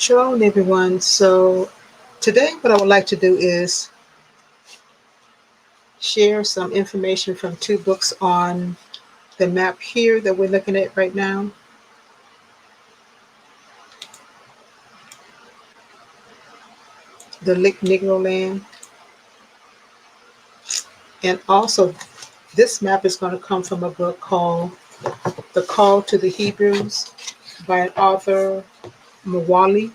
Shalom, everyone. So today what I would like to do is share some information from two books on the map here that we're looking at right now. The Lick Negro Land. And also this map is going to come from a book called The Call to the Hebrews by an author, Mawali.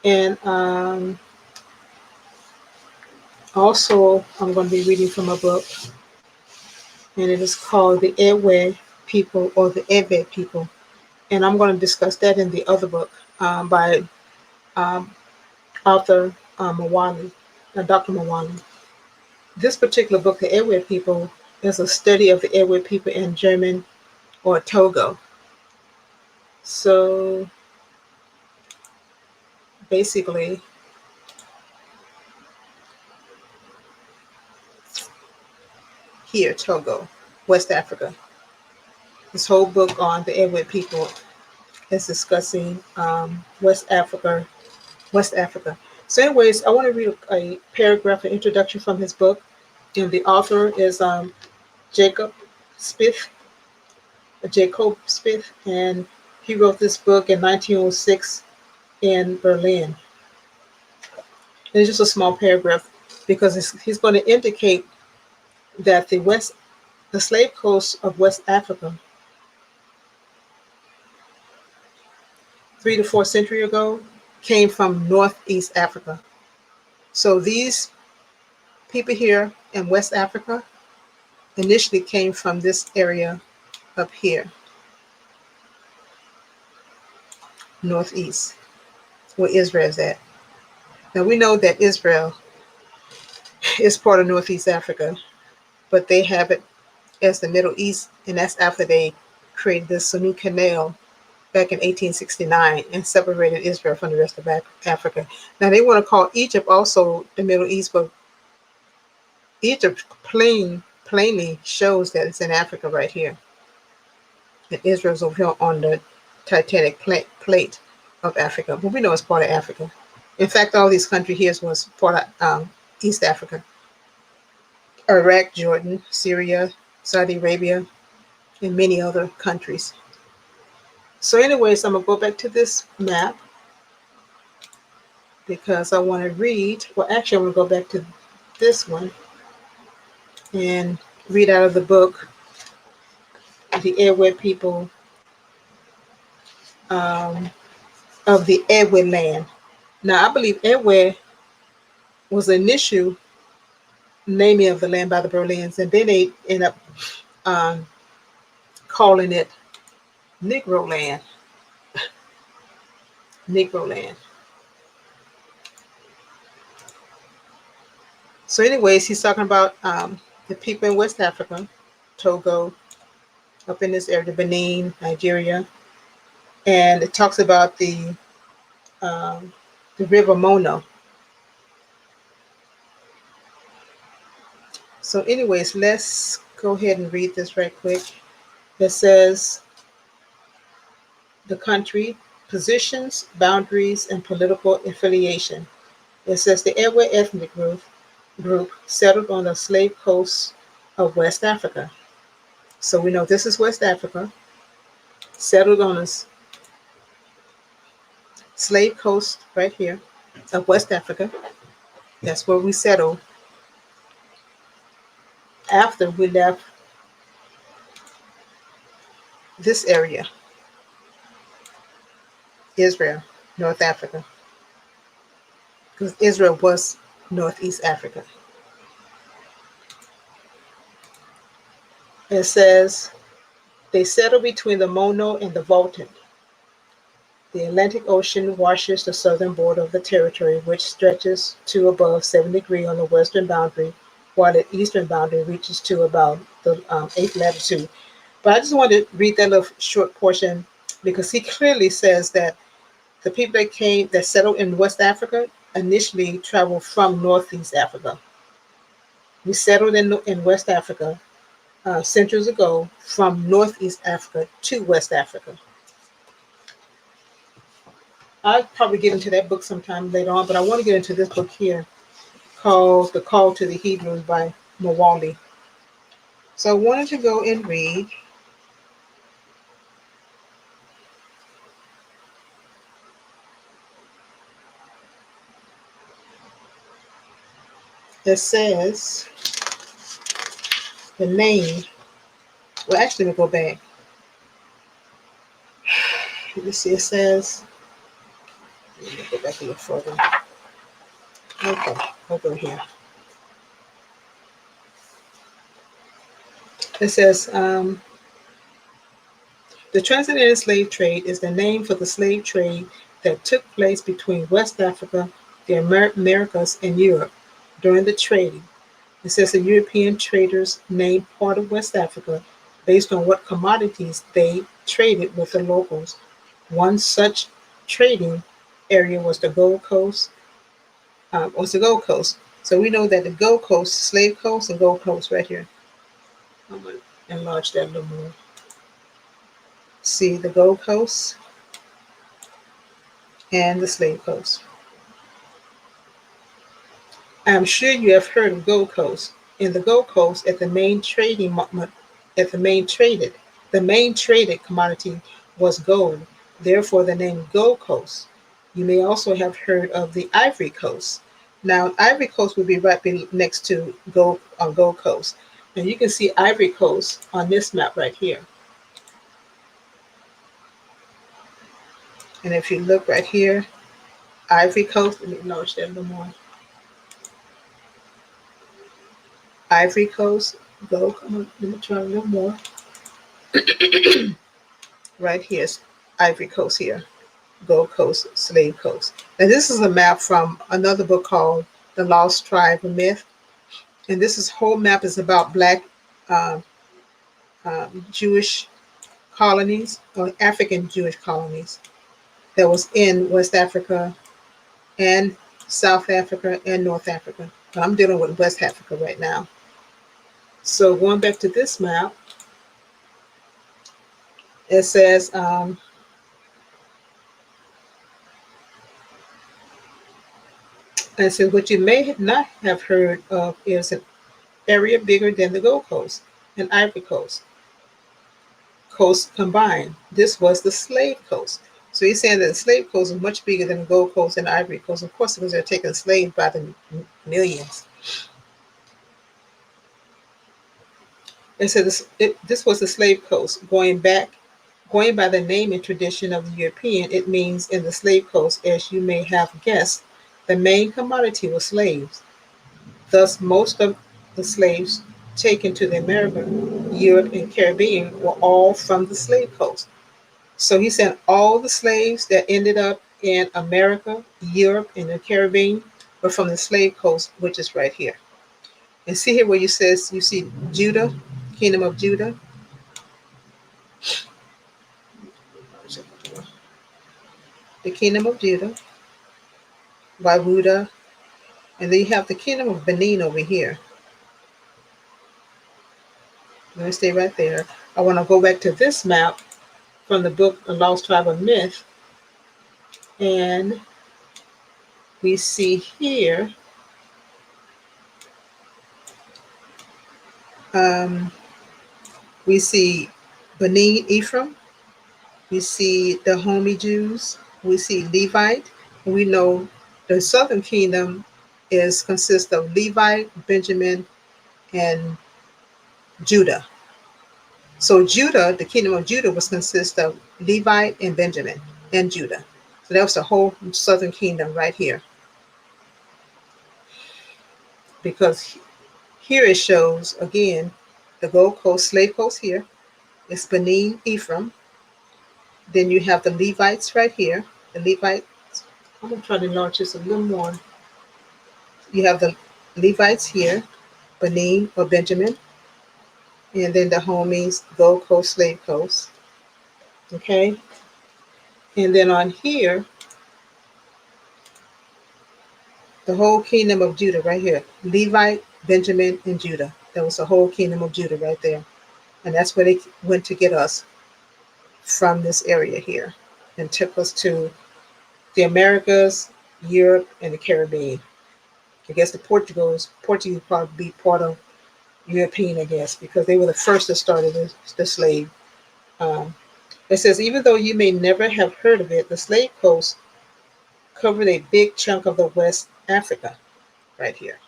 And also I'm going to be reading from a book, and it is called The Erh-verh People, or the Erh-verh People. And I'm going to discuss that in the other book by um, author Mawali, Dr. Mawali. This particular book, The Erh-verh People, is a study of the Erh-verh people in German or Togo. So basically, here, Togo, West Africa. This whole book on the Erh-verh people is discussing West Africa. So anyways, I want to read a paragraph, an introduction from his book. And the author is Jacob Spith, and he wrote this book in 1906 in Berlin. And it's just a small paragraph because he's going to indicate that the slave coast of West Africa, 3 to 4 centuries ago, came from Northeast Africa. So these people here in West Africa initially came from this area up here, Northeast, where Israel is at. Now we know that Israel is part of Northeast Africa, but they have it as the Middle East, and that's after they created the Suez Canal back in 1869 and separated Israel from the rest of Africa. Now they want to call Egypt also the Middle East, but Egypt plainly shows that it's in Africa right here, and Israel's over here on the titanic plate of Africa. But we know it's part of Africa. In fact, all these countries here was part of East Africa. Iraq, Jordan, Syria, Saudi Arabia, and many other countries. So anyways, I'm going to go back to this map because I want to read, well actually I'm going to go back to this one and read out of the book, The Erh-verh People of the Erh-verh Land. Now I believe Erh-verh was the initial naming of the land by the Berlins, and then they end up calling it Negro Land. Negro Land. So anyways, he's talking about the people in West Africa, Togo, up in this area, Benin, Nigeria. And it talks about the river Mono. So anyways, let's go ahead and read this right quick. It says the country, positions, boundaries, and political affiliation. It says the Erh-verh ethnic group settled on the slave coast of West Africa. So we know this is West Africa, settled on a slave coast right here of West Africa. That's where we settled after we left this area, Israel, North Africa, because Israel was Northeast Africa. It says they settled between the Mono and the Volta. The Atlantic Ocean washes the southern border of the territory, which stretches to above 7 degrees on the western boundary, while the eastern boundary reaches to about the 8th latitude. But I just wanted to read that little short portion because he clearly says that the people that settled in West Africa initially traveled from Northeast Africa. We settled in West Africa centuries ago from Northeast Africa to West Africa. I'll probably get into that book sometime later on, but I want to get into this book here called The Call to the Hebrews by Mawali. So I wanted to go and read. It says the name. Well, actually, we'll go back. Let me see. It says, let me go back a little further. Okay, I'll go here. It says, the transatlantic slave trade is the name for the slave trade that took place between West Africa, the Americas, and Europe during the trading. It says the European traders named part of West Africa based on what commodities they traded with the locals. One such trading area was the Gold Coast. So we know that the Gold Coast, Slave Coast, and Gold Coast right here. I'm going to enlarge that a little more. See the Gold Coast and the Slave Coast. I'm sure you have heard of Gold Coast. In the Gold Coast, at the main the main traded commodity was gold. Therefore, the name Gold Coast. You may also have heard of the Ivory Coast. Now, Ivory Coast would be right next to Gold Coast. And you can see Ivory Coast on this map right here. And if you look right here, Ivory Coast, let me enlarge that a little more. Ivory Coast, come on, let me try a little more. Right here's Ivory Coast here, Gold Coast, Slave Coast. And this is a map from another book called The Lost Tribe of Myth. And this whole map is about Black uh, Jewish colonies, or African Jewish colonies that was in West Africa and South Africa and North Africa. But I'm dealing with West Africa right now. So going back to this map, it says, and so what you may not have heard of is an area bigger than the Gold Coast and Ivory Coast combined. This was the Slave Coast. So he's saying that the Slave Coast is much bigger than the Gold Coast and Ivory Coast, of course, because they're taking slaves by the millions. And so this was the Slave Coast. Going by the name and tradition of the European, it means in the Slave Coast, as you may have guessed, the main commodity was slaves. Thus, most of the slaves taken to the America, Europe, and Caribbean were all from the Slave Coast. So he said all the slaves that ended up in America, Europe, and the Caribbean were from the Slave Coast, which is right here. And see here where you see Judah, Kingdom of Judah. The Kingdom of Judah, Wabuda, and then you have the Kingdom of Benin over here. Let me stay right there. I want to go back to this map from the book The Lost Tribe of Myth. And we see here we see Benin, Ephraim. We see the Homey Jews. We see Levite. And we know the southern kingdom consists of Levite, Benjamin, and Judah. So Judah, the kingdom of Judah, was consist of Levite and Benjamin and Judah. So that was the whole southern kingdom right here. Because here it shows again the Gold Coast, Slave Coast here. It's Benin, Ephraim. Then you have the Levites right here. The Levites, I'm going to try to enlarge this a little more. You have the Levites here, Benin or Benjamin. And then the homies, Gold Coast, Slave Coast. Okay. And then on here, the whole kingdom of Judah right here. Levite, Benjamin, and Judah. That was the whole kingdom of Judah right there. And that's where they went to get us from this area here and took us to the Americas, Europe, and the Caribbean. I guess Portuguese probably be part of European, I guess, because they were the first that started the slave. Um, it says, even though you may never have heard of it, the slave coast covered a big chunk of the West Africa right here.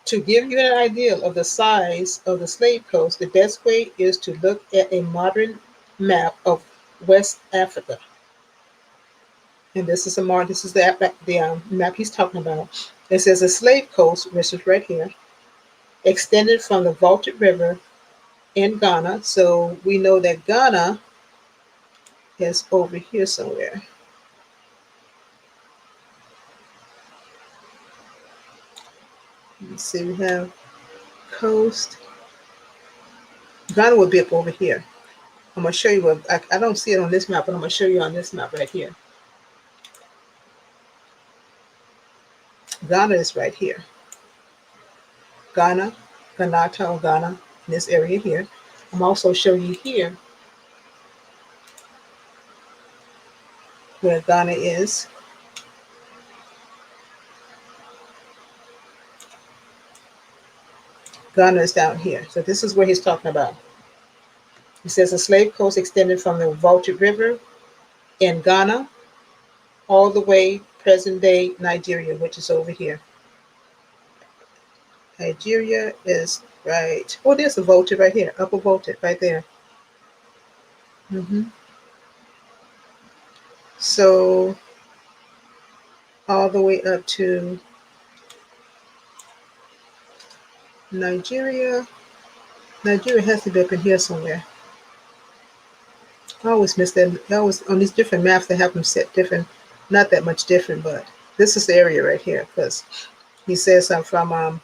To give you an idea of the size of the slave coast, the best way is to look at a modern map of West Africa. And this is the map he's talking about. It says the slave coast, which is right here, extended from the Volta River in Ghana. So we know that Ghana is over here somewhere. Let's see, we have coast. Ghana would be up over here. I'm going to show you what, I don't see it on this map, but I'm going to show you on this map right here. Ghana is right here. Ghana, Ghanata or Ghana, in this area here. I'm also showing you here where Ghana is. Ghana is down here. So this is where he's talking about. He says the slave coast extended from the Volta River in Ghana all the way present day Nigeria, which is over here. Nigeria is right. Oh, there's a Volta right here. Upper Volta right there. So all the way up to Nigeria. Nigeria has to be up in here somewhere. I always miss that. I always on these different maps they have them set different, not that much different, but this is the area right here because he says I'm from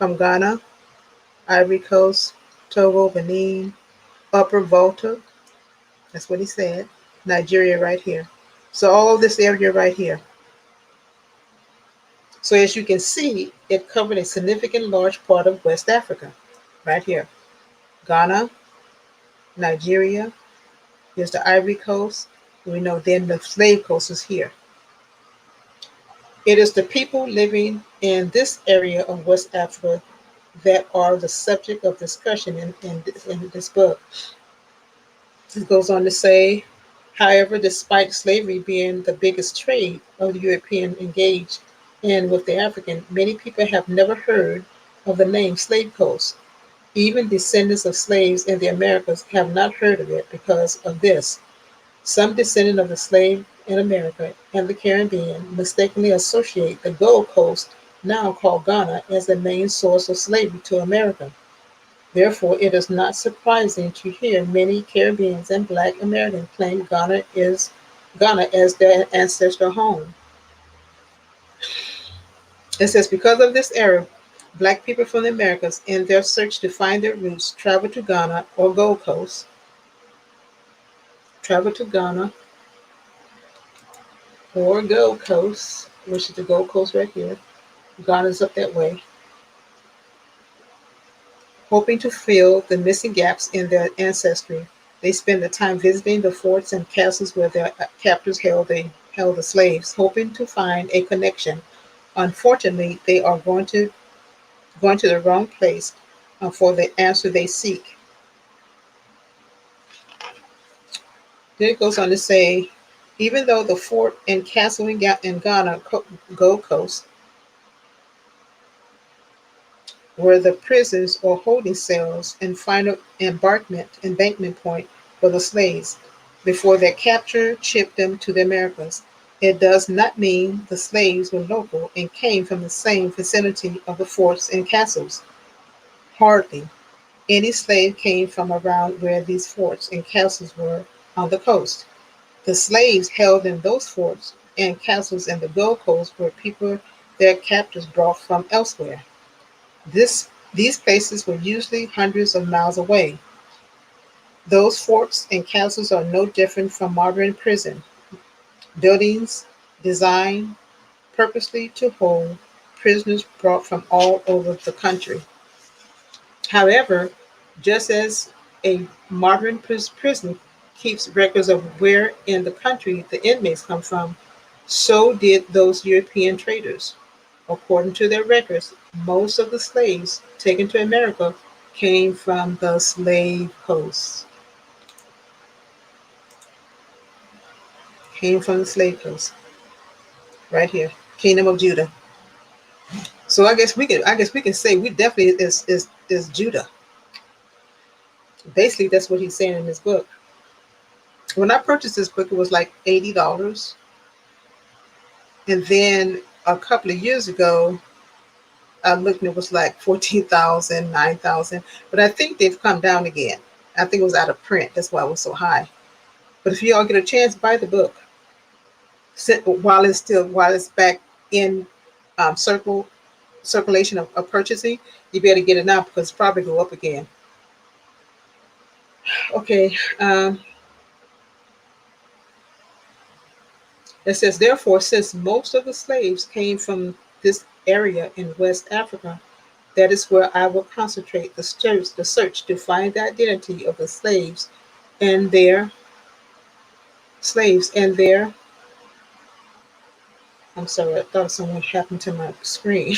Ghana, Ivory Coast, Togo, Benin, Upper Volta. That's what he said. Nigeria right here. So all this area right here. So as you can see, it covered a significant large part of West Africa, right here. Ghana, Nigeria, here's the Ivory Coast. We know then the slave coast is here. It is the people living in this area of West Africa that are the subject of discussion in this book. It goes on to say, however, despite slavery being the biggest trade of the European engaged in with the African, many people have never heard of the name Slave Coast. Even descendants of slaves in the Americas have not heard of it because of this. Some descendants of the slave in America and the Caribbean mistakenly associate the Gold Coast, now called Ghana, as the main source of slavery to America. Therefore, it is not surprising to hear many Caribbeans and Black Americans claim Ghana as their ancestral home. It says, because of this error, Black people from the Americas, in their search to find their roots, travel to Ghana or Gold Coast, travel to Ghana or Gold Coast, which is the Gold Coast right here. Ghana's up that way, hoping to fill the missing gaps in their ancestry. They spend the time visiting the forts and castles where their captors held the slaves, hoping to find a connection. Unfortunately, they are going to the wrong place for the answer they seek. Then it goes on to say, even though the fort and castle in Ghana, Gold Coast, were the prisons or holding cells and final embankment point for the slaves before their capture shipped them to the Americas. It does not mean the slaves were local and came from the same vicinity of the forts and castles. Hardly any slave came from around where these forts and castles were on the coast. The slaves held in those forts and castles in the Gold Coast were people their captors brought from elsewhere. These places were usually hundreds of miles away. Those forts and castles are no different from modern prison buildings designed purposely to hold prisoners brought from all over the country. However, just as A modern prison keeps records of where in the country the inmates come from. So did those European traders. According to their records, most of the slaves taken to America came from the slave coast. Came from the slave coast, right here, Kingdom of Judah. So I guess we can say we definitely is Judah. Basically, that's what he's saying in this book. When I purchased this book, it was like $80, and then a couple of years ago, I looked and it was like 14,000, 9,000. But I think they've come down again. I think it was out of print. That's why it was so high. But if you all get a chance, buy the book while it's back in circulation of purchasing. You better get it now because it's probably go up again. Okay. It says, therefore, since most of the slaves came from this area in West Africa, that is where I will concentrate the search to find the identity of the and their slaves and their. I'm sorry, I thought something happened to my screen.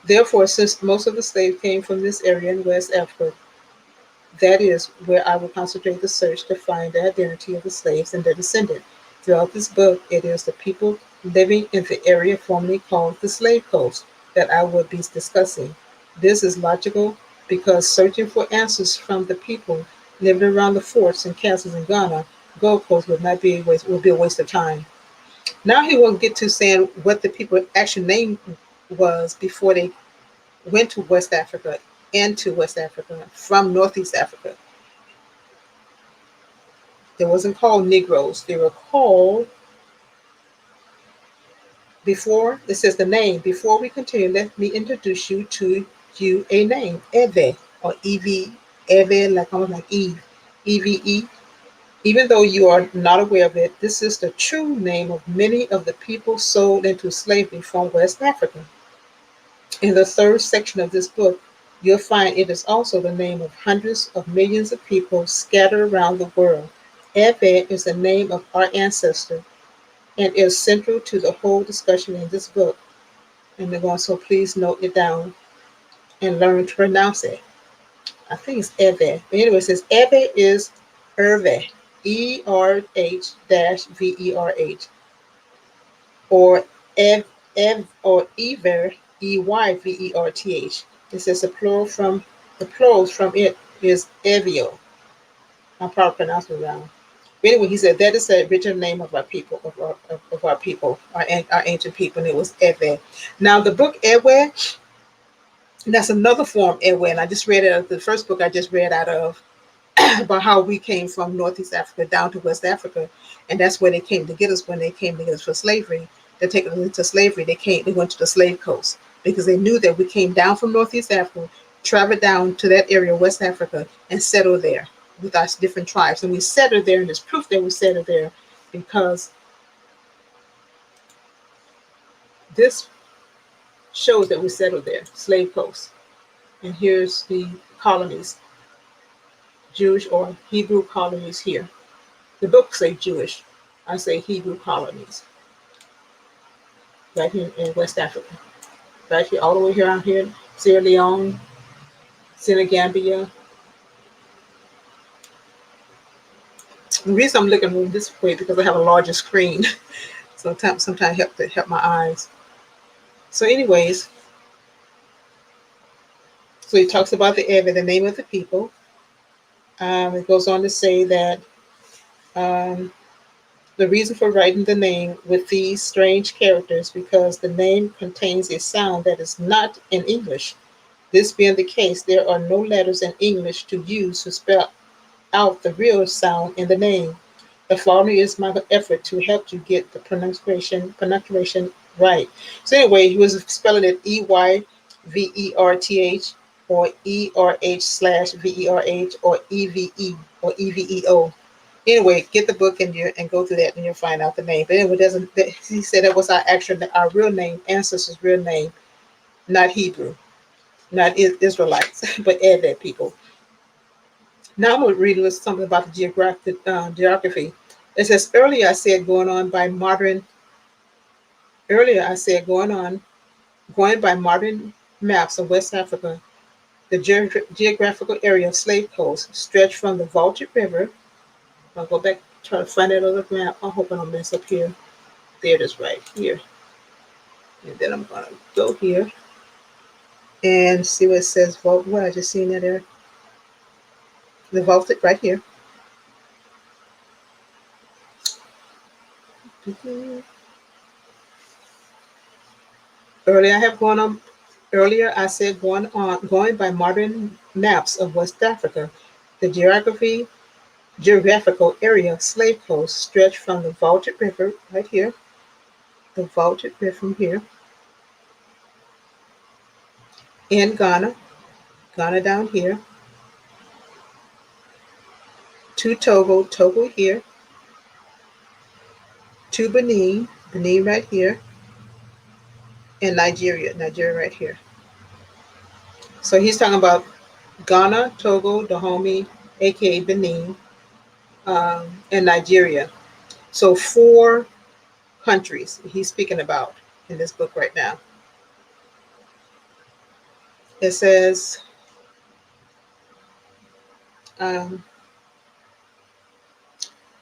Therefore, since most of the slaves came from this area in West Africa, that is where I will concentrate the search to find the identity of the slaves and their descendants. Throughout this book, it is the people living in the area formerly called the Slave Coast that I will be discussing. This is logical because searching for answers from the people living around the forts and castles in Ghana, Gold Coast would not be a waste would be a waste of time. Now he will get to saying what the people actual name was before they went to West Africa, into West Africa from Northeast Africa. They wasn't called Negroes. They were called before. It says the name. Before we continue, let me introduce you a name, Erh-verh or Ev, Erh-verh, like almost like Eve, Eve. Even though you are not aware of it, this is the true name of many of the people sold into slavery from West Africa. In the third section of this book, you'll find it is also the name of hundreds of millions of people scattered around the world. Erh-verh is the name of our ancestor and is central to the whole discussion in this book. And they're going so please note it down and learn to pronounce it. I think it's Erh-verh. But anyway, it says Erh-verh is Erh-verh, ERH-VERH, or or Ever, EYVERTH. It says the plural from it is Evio. I'm probably pronouncing it wrong. But anyway, he said that is the original name of our people, of our people, our ancient people, and it was Erh-verh. Now the book Erh-verh, that's another form Erh-verh, and I just read it. The first book I just read out of about how we came from Northeast Africa down to West Africa, and that's where they came to get us when they came to get us for slavery. They take us into slavery. They went to the slave coast because they knew that we came down from Northeast Africa, traveled down to that area, West Africa, and settled there with our different tribes. And we settled there, and there's proof that we settled there because this shows that we settled there, slave coast. And here's the colonies, Jewish or Hebrew colonies here. The books say Jewish. I say Hebrew colonies. Right here in West Africa. Right here, all the way here out here, Sierra Leone, Senegambia. The reason I'm looking this way because I have a larger screen. Sometimes help my eyes. So anyways, so he talks about the Erh-verh, the name of the people. It goes on to say that um, the reason for writing the name with these strange characters because the name contains a sound that is not in English. This being the case, there are no letters in English to use to spell out the real sound in the name. The following is my effort to help you get the pronunciation right. So anyway, he was spelling it EYVERTH or ERH/VERH or EVE or EVEO. Anyway, get the book and go through that and you'll find out the name. But anyway, he said that was our real name, ancestors' real name, not Hebrew, not Israelites, but Erh-verh people. Now I'm going to read a little something about the geography. It says earlier I said going by modern maps of West Africa, the geographical area of Slave Coast stretched from the Vulture River. I'll go back try to find that other map. I hope I don't mess up here. There it is right here. And then I'm gonna go here and see what it says. What I just seen that there. The Vulture right here. Earlier I have gone on. Earlier I said going by modern maps of West Africa, the geographical area of Slave Coast stretched from the Vulture River right here, the Vulture River from here, in Ghana down here, to Togo here, to Benin right here, and Nigeria right here. So he's talking about Ghana, Togo, Dahomey, aka Benin, and Nigeria. So 4 countries he's speaking about in this book right now. It says, um,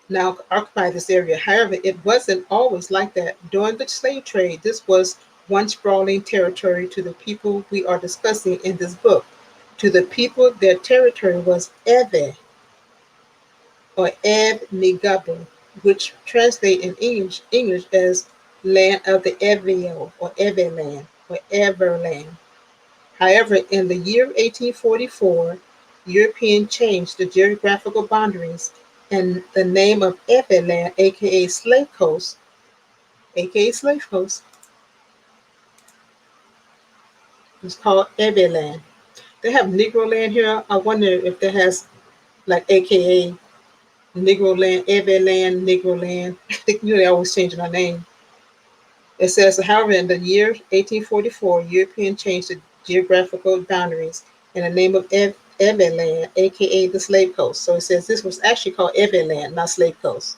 now occupy this area. However, it wasn't always like that. During the slave trade, this was one sprawling territory to the people we are discussing in this book. To the people, their territory was Erh-verh, or Eb-Nigabu, which translate in English as land of the Erh-verh, or Everland, or Everland. However, in the year 1844, Europeans changed the geographical boundaries, and the name of Everland, aka Slave Coast, was called Everland. They have Negro land here. I wonder if that has like aka Negro land, Everland, Negro land. They always changing our name. It says, however, in the year 1844, Europeans changed the geographical boundaries and the name of Everland, aka the Slave Coast. So it says this was actually called Everland, not Slave Coast,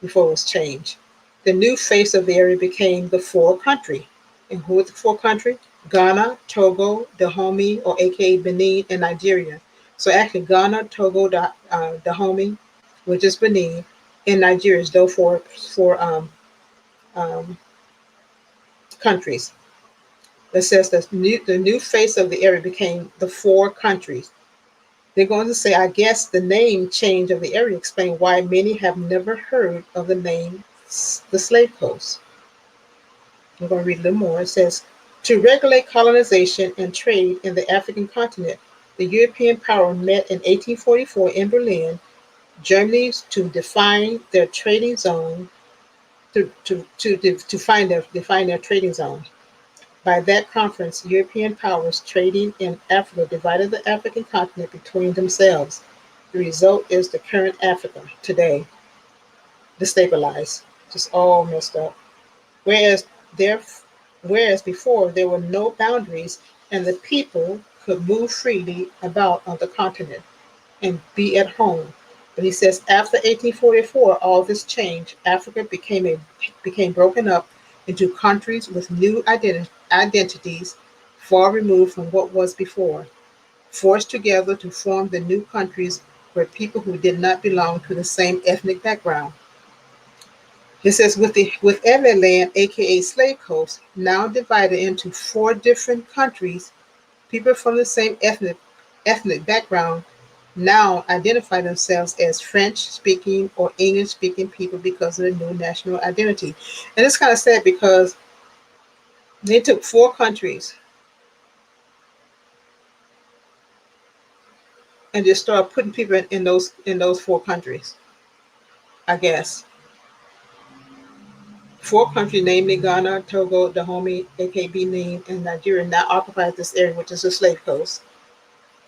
before it was changed. The new face of the area became the 4 country. And who was the 4 country? Ghana, Togo, Dahomey, or aka Benin, and Nigeria. So actually, Ghana, Togo, Dahomey, which is Benin, and Nigeria is those four um, countries. It says the new face of the area became the 4 countries. They're going to say, I guess the name change of the area explains why many have never heard of the name the Slave Coast. I'm going to read a little more. It says, to regulate colonization and trade in the African continent, the European power met in 1844 in Berlin, Germany, to define their trading zone, define their trading zone. By that conference, European powers trading in Africa divided the African continent between themselves. The result is the current Africa today, destabilized, just all messed up. Whereas there, whereas before there were no boundaries and the people could move freely about on the continent and be at home. But he says after 1844, all this changed. Africa became broken up into countries with new identities far removed from what was before, forced together to form the new countries where people who did not belong to the same ethnic background. It says with Everland, aka Slave Coast, now divided into 4 different countries, people from the same ethnic background now identify themselves as French speaking or English speaking people because of the new national identity. And it's kind of sad because they took 4 countries and just started putting people in those 4 countries. I guess 4 countries, namely Ghana, Togo, Dahomey, aka Benin, and Nigeria, now occupies this area, which is the Slave Coast.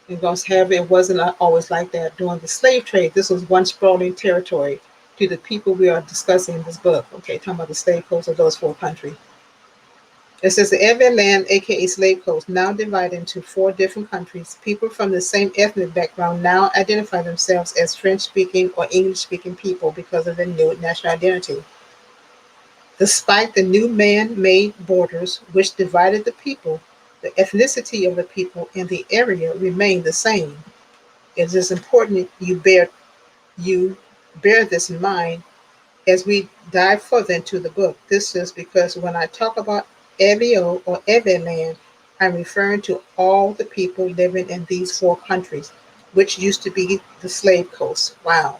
And because however, it wasn't always like that during the slave trade. This was one sprawling territory to the people we are discussing in this book. Okay, talking about the Slave Coast of those 4 countries. It says the Erh-verh land, aka Slave Coast, now divided into four different countries. People from the same ethnic background now identify themselves as French-speaking or English-speaking people because of their new national identity. Despite the new man-made borders which divided the people, the ethnicity of the people in the area remained the same. It is important you bear this in mind as we dive further into the book. This is because when I talk about Erh-verh or Erh-verh land, I'm referring to all the people living in these four countries, which used to be the slave coast. Wow.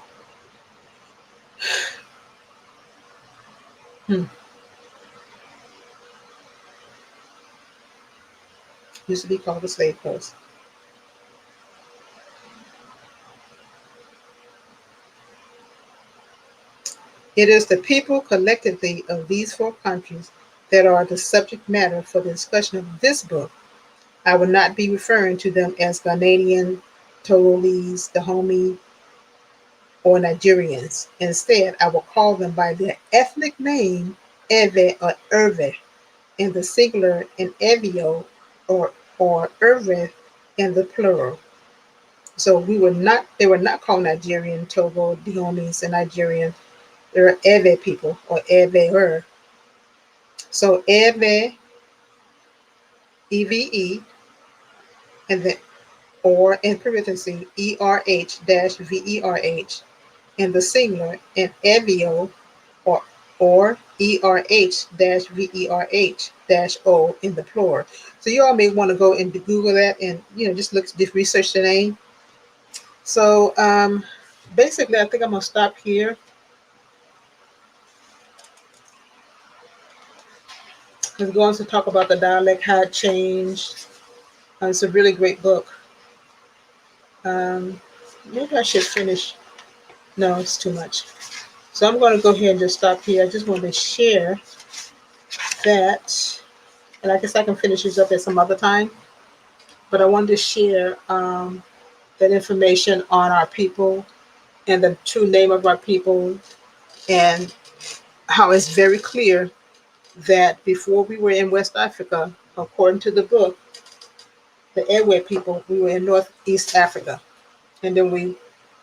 Hmm. Used to be called the slave coast. It is the people collectively of these four countries that are the subject matter for the discussion of this book. I will not be referring to them as Ghanaian, Togolese, Dahomey, or Nigerians. Instead, I will call them by their ethnic name, Erh-verh or Erh-verh, in the singular, and Erh-verh or Erh-verh in the plural. So they were not called Nigerian, Togo, Dahomeys, and Nigerian. They were Erh-verh people or Erh-verh. So Erh-verh, EVE, and then or in parentheses ERH-VERH in the singular, and Erh-verh or ERH-VERH-O in the plural. So you all may want to go and Google that and just research the name. So basically, I think I'm gonna stop here. We're going to talk about the dialect, how it changed. It's a really great book. Um, Maybe I should finish. No, it's too much. So I'm going to go ahead and just stop here. I just want to share that, and I guess I can finish these up at some other time. But I wanted to share that information on our people and the true name of our people, and how it's very clear that before we were in West Africa, according to the book, the Erh-verh people, we were in Northeast Africa. And then we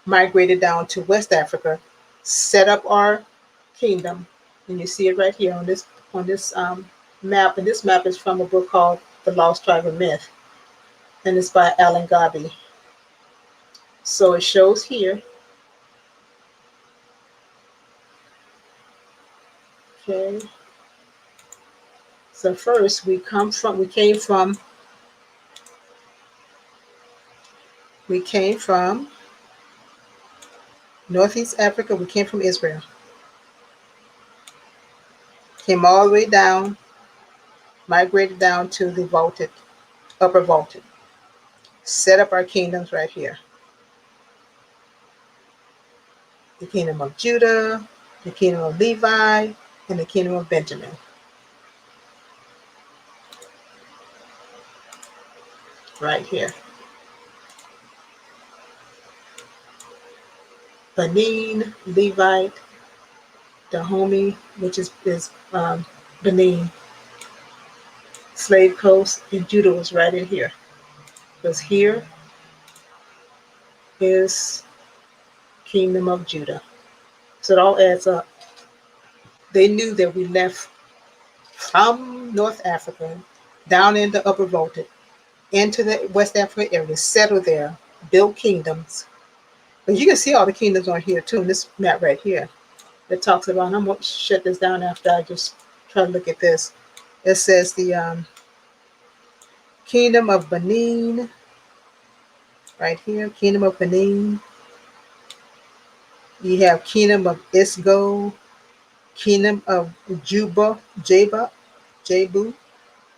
migrated down to West Africa, set up our kingdom. And you see it right here on this map. And this map is from a book called The Lost Tribe of Myth. And it's by Alan Gabi. So it shows here. Okay. So first we came from Northeast Africa. We came from Israel. Came all the way down, migrated down to the upper vaulted. Set up our kingdoms right here. The kingdom of Judah, the kingdom of Levi, and the kingdom of Benjamin. Right here. Benin, Levite, Dahomey, which is Benin, slave coast, and Judah was right in here. Because here is kingdom of Judah. So it all adds up. They knew that we left from North Africa down in the upper Volta into the West Africa area, settled there, built kingdoms. But you can see all the kingdoms on here too in this map right here. It talks about, I'm going to shut this down after I just try to look at this. It says the kingdom of Benin, right here, kingdom of Benin. You have kingdom of Isgo, kingdom of Jebu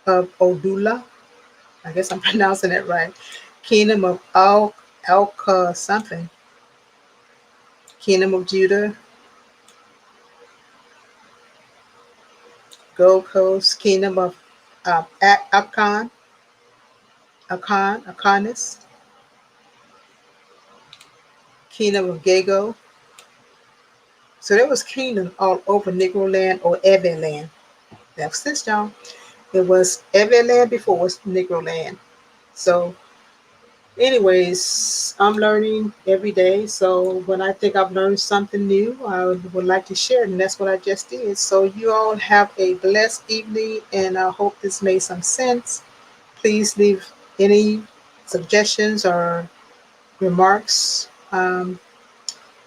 of Odula. I guess I'm pronouncing it right. Kingdom of Alka something. Kingdom of Judah, Gold Coast, kingdom of Akonis, kingdom of Gago. So there was kingdom all over Negro land or Erh-verh land. That's this, y'all. It was Ewe land before it was Negro land. So, anyways, I'm learning every day. So when I think I've learned something new, I would like to share it, and that's what I just did. So you all have a blessed evening, and I hope this made some sense. Please leave any suggestions or remarks, and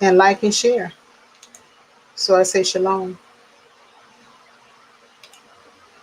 like and share. So I say shalom.